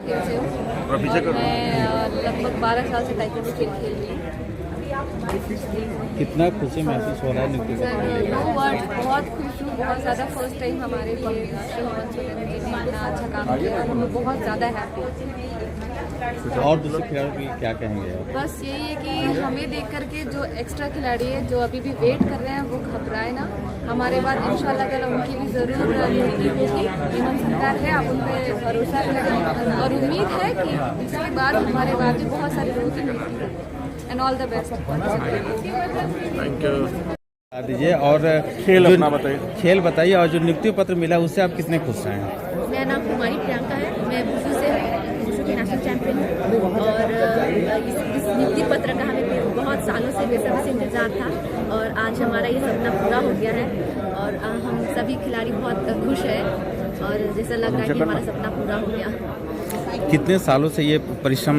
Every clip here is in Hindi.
मार्केट से हूँ और मैं लगभग 12 साल से ताइक्वांडो खेल रही हूँ। कितना खुशी महसूस हो रहा है नृत्य सर नो वर्ड, बहुत खुश हूँ, बहुत ज़्यादा। फर्स्ट टाइम हमारे लिए राष्ट्रीय भवन सोलन जी ने इतना अच्छा काम किया और हमें बहुत ज़्यादा हैप्पी। और दूसरे खिलाड़ियों के लिए क्या कहेंगे आप? बस यही है कि हमें देख करके जो एक्स्ट्रा खिलाड़ी है जो अभी भी वेट कर रहे हैं वो घबराए ना। हमारे बाद इंशाल्लाह ताला उनकी भी ज़रूर नियुक्ति होगी। एवं सरकार है, आप उन पर भरोसा करें और उम्मीद है कि इसके बाद हमारे बाद भी बहुत सारे लोगों की नियुक्ति होगी। And all the best. Thank you. बता दीजिए और खेल अपना बताइए। खेल बताइए और जो नियुक्ति पत्र मिला उससे आप कितने खुश हैं? मेरा नाम कुमारी प्रियंका है, मैं वुशु की नेशनल चैंपियन हूँ और इस नियुक्ति पत्र का हमें बहुत सालों से बेसब्री से इंतजार था और आज हमारा ये सपना पूरा हो गया है और हम सभी खिलाड़ी बहुत खुश हैं और जैसा लग रहा है कि हमारा सपना पूरा हो गया। कितने सालों से ये परिश्रम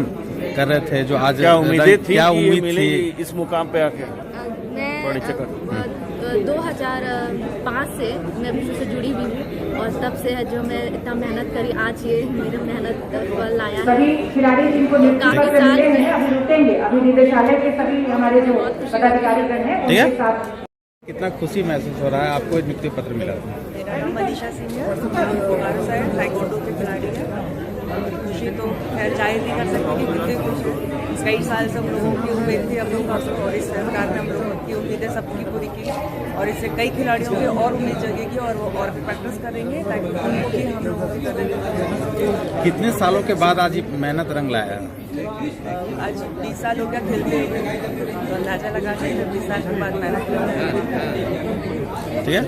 कर रहे थे जो आज क्या उम्मीदें थी? क्या उम्मीद थी इस मुकाम पे आके? मैं 2005 से मैं विश्व से जुड़ी हुई हूँ और तब से है जो मैं इतना मेहनत करी, आज ये मेरी मेहनत फल आया है। सभी खिलाड़ी जिनको काफी साल अभी रुकेंगे, अभी निदेशालय के सभी हमारे जो पदाधिकारी हैं उनके साथ। कितना खुशी महसूस हो रहा है आपको नियुक्ति पत्र मिला? मेरा नाम मनीषा सिंह है, बोकारो से ताइक्वांडो के खिलाड़ी है। खुशी तो खैर जाहिर नहीं कर सकती कि कितनी खुश है। कई साल से हम लोगों की उम्मीद थी हम लोग और इस सरकार ने हम लोगों की उम्मीदें सबकी पूरी की और इससे कई खिलाड़ियों की और उम्मीद जगेगी और वो और भी प्रैक्टिस करेंगे ताकि उनकी हम लोगों की करेंगे। कितने सालों के बाद आज ये मेहनत रंग लाया? आज 20 साल हो गया खेलते हुए, तो अंदाजा लगा सकते 20 साल के बाद मेहनत ठीक है।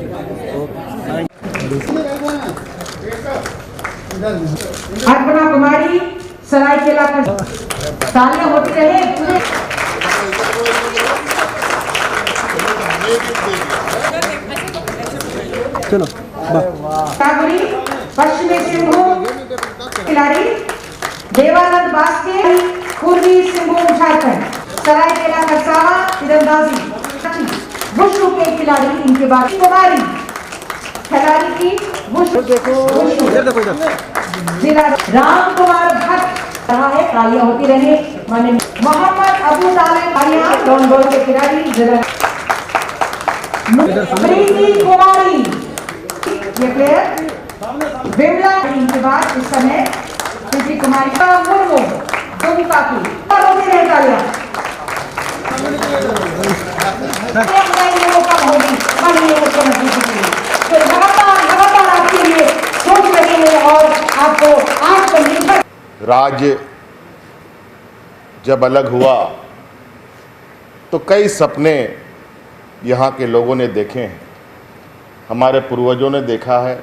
अर्पणा कुमारी सरायकेला का तालियां होती रहे पूरे। चलो कागुरी पश्चिमी सिंहभूम खिलाड़ी देवानंद बास्के, पूर्वी सिंहभूम झारखंड, सरायकेला खरसावा तीरंदाजी, वुशु के खिलाड़ी इनके बाद कुमारी खिलाड़ी की वुशु जिला राम कुमार भट्ट रहा है। तालियां होती रहे। माने मोहम्मद अबू तालिब आलिया डॉन बॉल के खिलाड़ी जिला प्रीति कुमारी ये प्लेयर बिमला। इनके बाद इस समय प्रीति कुमारी का मुर्मू दुमका की होती रहे तालियां। राज्य जब अलग हुआ तो कई सपने यहाँ के लोगों ने देखे हैं, हमारे पूर्वजों ने देखा है,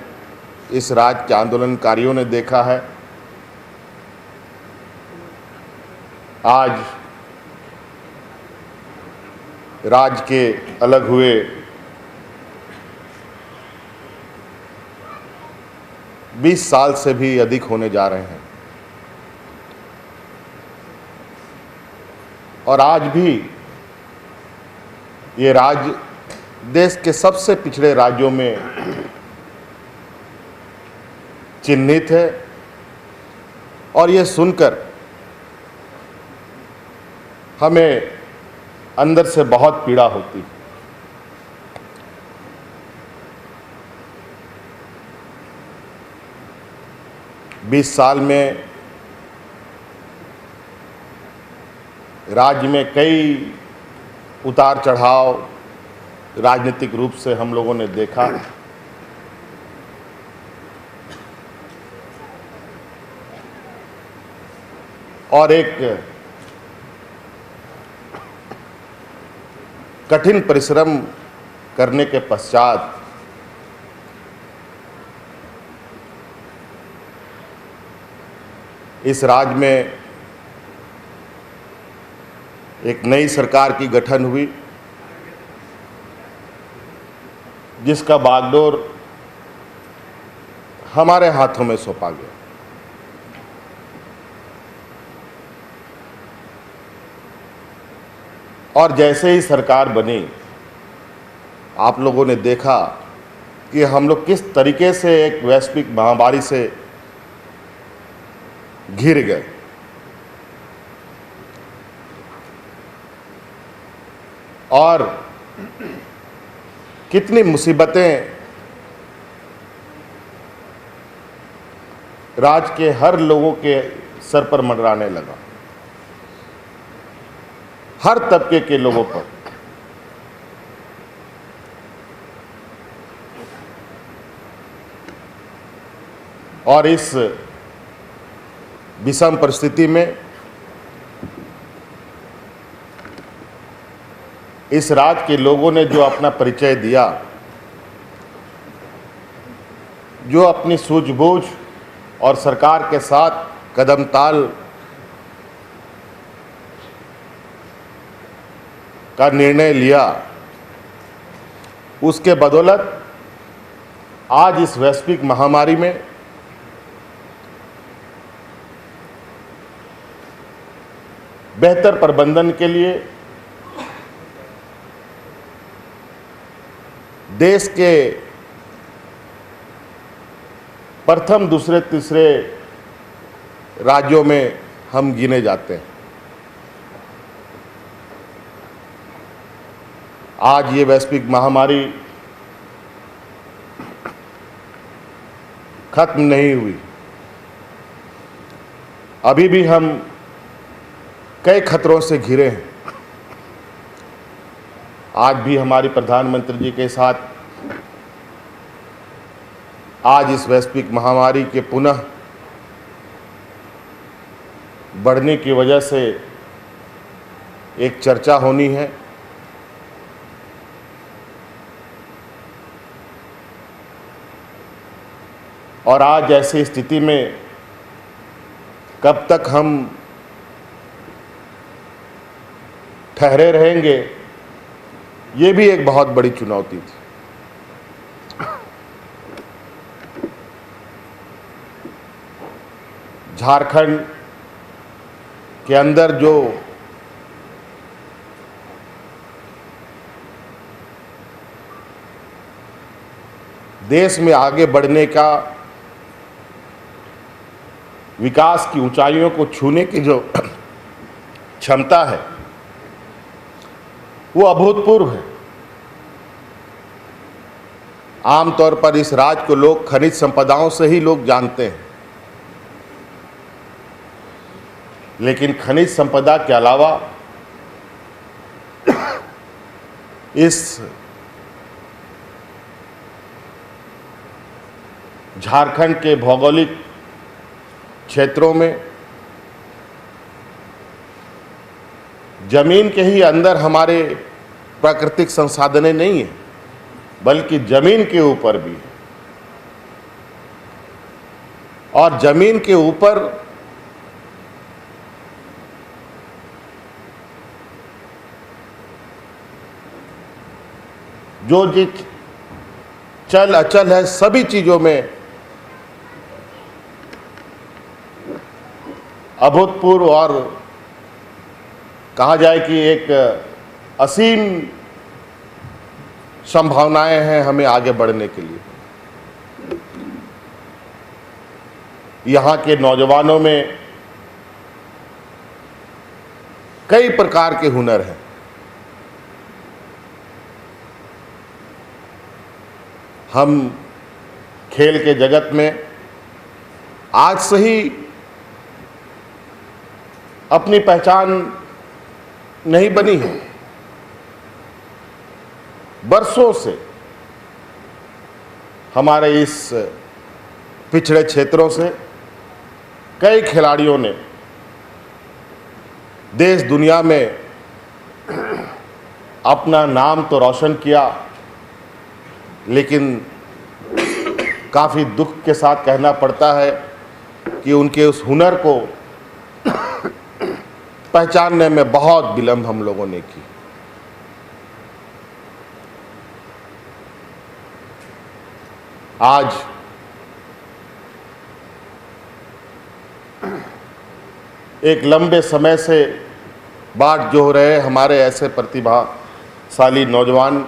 इस राज्य के आंदोलनकारियों ने देखा है। आज राज्य के अलग हुए 20 साल से भी अधिक होने जा रहे हैं और आज भी ये राज्य देश के सबसे पिछड़े राज्यों में चिन्हित है और ये सुनकर हमें अंदर से बहुत पीड़ा होती है। बीस साल में राज्य में कई उतार चढ़ाव राजनीतिक रूप से हम लोगों ने देखा। और एक कठिन परिश्रम करने के पश्चात इस राज्य में एक नई सरकार की गठन हुई, जिसका बागडोर हमारे हाथों में सौंपा गया। और जैसे ही सरकार बनी, आप लोगों ने देखा कि हम लोग किस तरीके से एक वैश्विक महामारी से घिर गए। और कितनी मुसीबतें राज्य के हर लोगों के सर पर मंडराने लगा, हर तबके के लोगों पर। और इस विषम परिस्थिति में इस राज्य के लोगों ने जो अपना परिचय दिया, जो अपनी सूझबूझ और सरकार के साथ कदम ताल का निर्णय लिया, उसके बदौलत आज इस वैश्विक महामारी में बेहतर प्रबंधन के लिए देश के प्रथम, दूसरे, तीसरे राज्यों में हम गिने जाते हैं। आज ये वैश्विक महामारी खत्म नहीं हुई, अभी भी हम कई खतरों से घिरे हैं। आज भी हमारी प्रधानमंत्री जी के साथ आज इस वैश्विक महामारी के पुनः बढ़ने की वजह से एक चर्चा होनी है। और आज ऐसी स्थिति में कब तक हम ठहरे रहेंगे, ये भी एक बहुत बड़ी चुनौती थी। झारखंड के अंदर जो देश में आगे बढ़ने का, विकास की ऊंचाइयों को छूने की जो क्षमता है, वो अभूतपूर्व है। आमतौर पर इस राज्य को लोग खनिज संपदाओं से ही लोग जानते हैं, लेकिन खनिज संपदा के अलावा इस झारखंड के भौगोलिक क्षेत्रों में जमीन के ही अंदर हमारे प्राकृतिक संसाधनें नहीं हैं, बल्कि जमीन के ऊपर भी। और जमीन के ऊपर जो चल अचल है, सभी चीजों में अभूतपूर्व और कहा जाए कि एक असीम संभावनाएं हैं हमें आगे बढ़ने के लिए। यहाँ के नौजवानों में कई प्रकार के हुनर हैं। हम खेल के जगत में आज से ही अपनी पहचान नहीं बनी है, बरसों से हमारे इस पिछड़े क्षेत्रों से कई खिलाड़ियों ने देश दुनिया में अपना नाम तो रोशन किया, लेकिन काफ़ी दुख के साथ कहना पड़ता है कि उनके उस हुनर को पहचानने में बहुत विलंब हम लोगों ने की। आज एक लंबे समय से बाट जोह रहे हमारे ऐसे प्रतिभाशाली नौजवान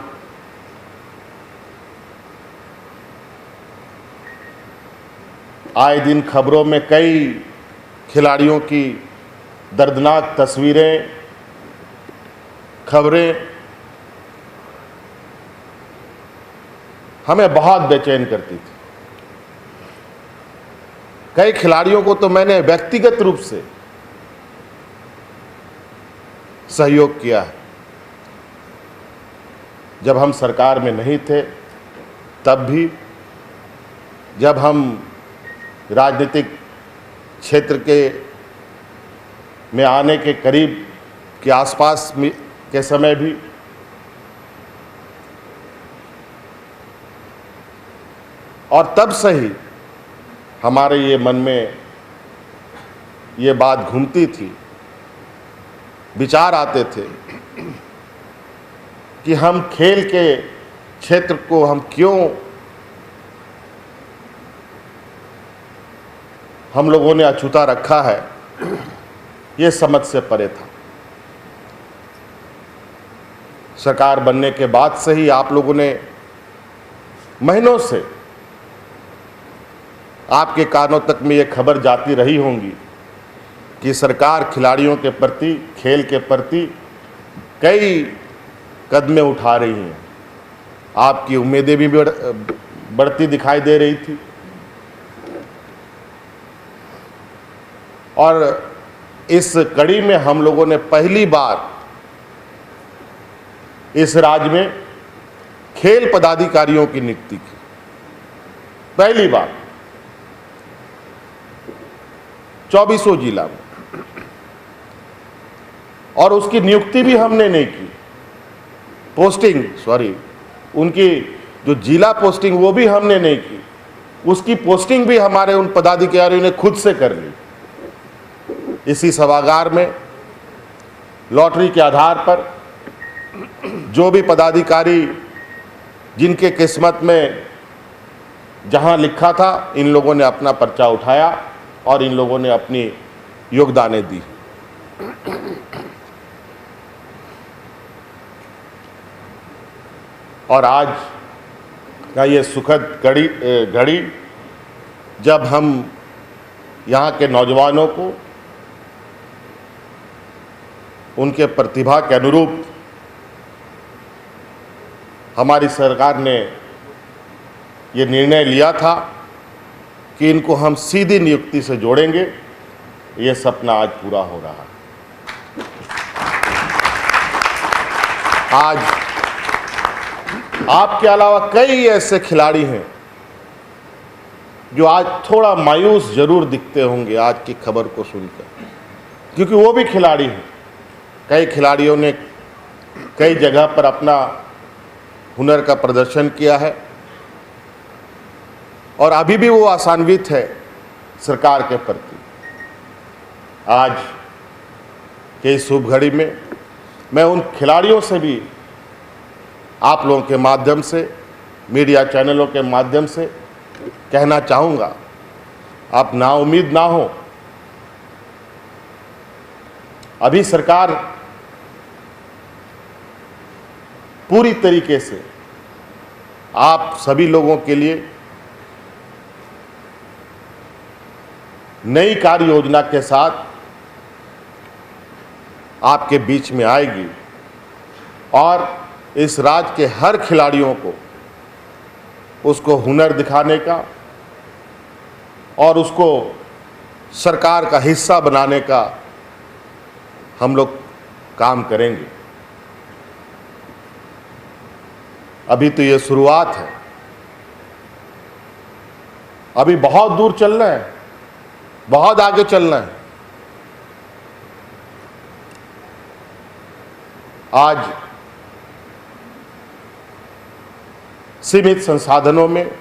आए दिन खबरों में कई खिलाड़ियों की दर्दनाक तस्वीरें, खबरें हमें बहुत बेचैन करती थी। कई खिलाड़ियों को तो मैंने व्यक्तिगत रूप से सहयोग किया है। जब हम सरकार में नहीं थे तब भी, जब हम राजनीतिक क्षेत्र में आने के करीब के आसपास के समय भी, और तब से ही हमारे ये मन में ये बात घूमती थी, विचार आते थे कि हम खेल के क्षेत्र को हम क्यों, हम लोगों ने अछूता रखा है, ये समझ से परे था। सरकार बनने के बाद से ही आप लोगों ने महीनों से आपके कानों तक में ये खबर जाती रही होंगी कि सरकार खिलाड़ियों के प्रति, खेल के प्रति कई कदमें उठा रही हैं। आपकी उम्मीदें भी बढ़ती दिखाई दे रही थी, और इस कड़ी में हम लोगों ने पहली बार इस राज्य में खेल पदाधिकारियों की नियुक्ति की, पहली बार 24 जिला में। और उसकी नियुक्ति भी हमने नहीं की, उनकी जो जिला पोस्टिंग वो भी हमने नहीं की, उसकी पोस्टिंग भी हमारे उन पदाधिकारियों ने खुद से कर ली। इसी सभागार में लॉटरी के आधार पर जो भी पदाधिकारी जिनके किस्मत में जहां लिखा था, इन लोगों ने अपना पर्चा उठाया और इन लोगों ने अपनी योगदानें दी। और आज का ये सुखद घड़ी जब हम यहाँ के नौजवानों को उनके प्रतिभा के अनुरूप हमारी सरकार ने ये निर्णय लिया था कि इनको हम सीधी नियुक्ति से जोड़ेंगे, ये सपना आज पूरा हो रहा है। आज आपके अलावा कई ऐसे खिलाड़ी हैं जो आज थोड़ा मायूस जरूर दिखते होंगे आज की खबर को सुनकर, क्योंकि वो भी खिलाड़ी हैं। कई खिलाड़ियों ने कई जगह पर अपना हुनर का प्रदर्शन किया है और अभी भी वो आशान्वित है सरकार के प्रति। आज के इस शुभ घड़ी में मैं उन खिलाड़ियों से भी आप लोगों के माध्यम से, मीडिया चैनलों के माध्यम से कहना चाहूँगा, आप नाउम्मीद ना हो। अभी सरकार पूरी तरीके से आप सभी लोगों के लिए नई कार्य योजना के साथ आपके बीच में आएगी और इस राज्य के हर खिलाड़ियों को उसको हुनर दिखाने का और उसको सरकार का हिस्सा बनाने का हम लोग काम करेंगे। अभी तो ये शुरुआत है, अभी बहुत दूर चलना है, बहुत आगे चलना है। आज सीमित संसाधनों में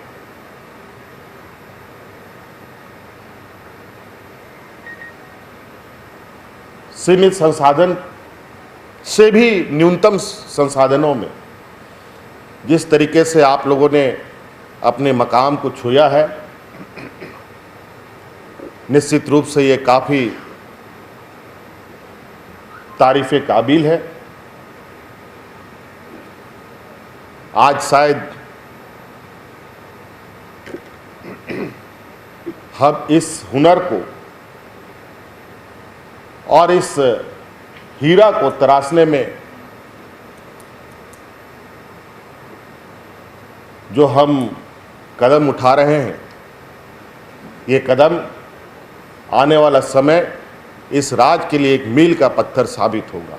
सीमित संसाधन से भी न्यूनतम संसाधनों में जिस तरीके से आप लोगों ने अपने मकाम को छुया है, निश्चित रूप से ये काफ़ी तारीफ़े काबिल है। आज शायद हम इस हुनर को और इस हीरा को तराशने में जो हम कदम उठा रहे हैं, ये कदम आने वाला समय इस राज्य के लिए एक मील का पत्थर साबित होगा।